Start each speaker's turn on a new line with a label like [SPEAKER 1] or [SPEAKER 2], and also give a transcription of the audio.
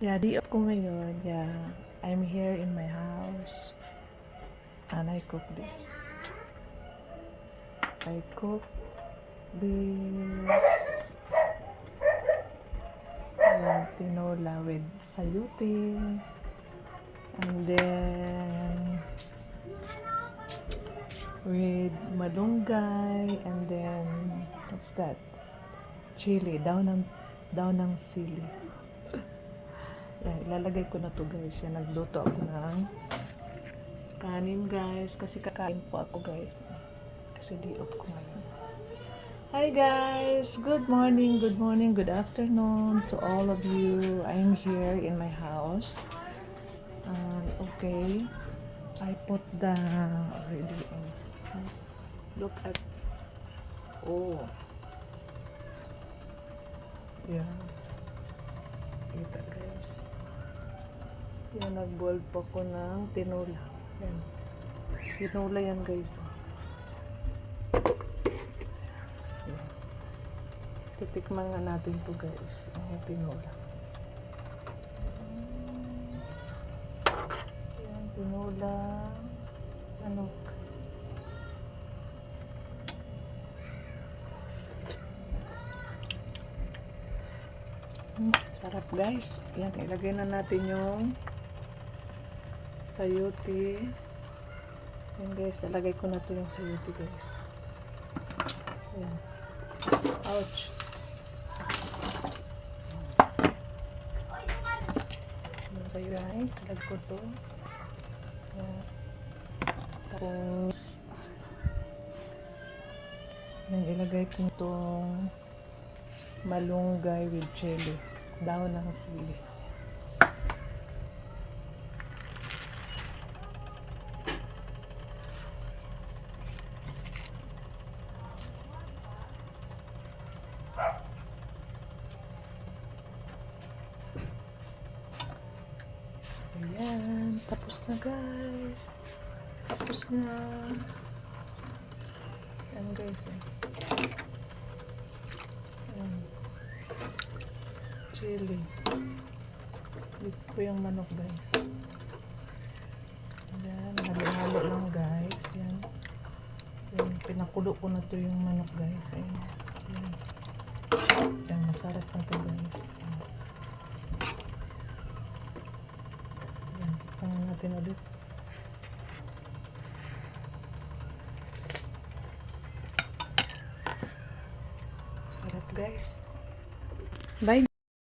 [SPEAKER 1] Yeah, day off ko ngayon. Yeah, I'm here in my house. And I cook this. I cook this tinola with sayuti. And then with malunggay. And then, what's that? Chili. Daw ng sili. Yan, ilalagay ko na to guys. Yan, nagluto ako ng kanin guys. Kasi kakain po ako guys. Kasi di off ko ngayon. Hi guys! Good morning, good afternoon to all of you. I'm here in my house. Okay. I put the already look at yeah. Kita guys. Yan, nag-boil po ko ng tinola. Yan. Tinola yan guys. Yan. Titikman nga natin to guys. Ang tinola. Yan, tinola. Manok. Sarap guys. Yan, ilagay na natin yung sayuti. Yan guys, ilagay ko na to yung sayuti guys. Yan. Ouch. Yan sayuti guys. Ilagay ko to. Yan. Tapos yan, ilagay ko itong malunggay with chili. Daon ng sili. Ayan. Tapos na guys. Tapos na. Ayan guys. Ayan. Chili. Bit ko yung manok guys. Ayan. Halo-halo lang guys. Yan. Yan. Pinakulo ko na to yung manok guys. Ayan. Ayan. Ayan. Masarap na to guys. Ayan. Ayan. Pangan natin ulit. Sarap guys. Bye.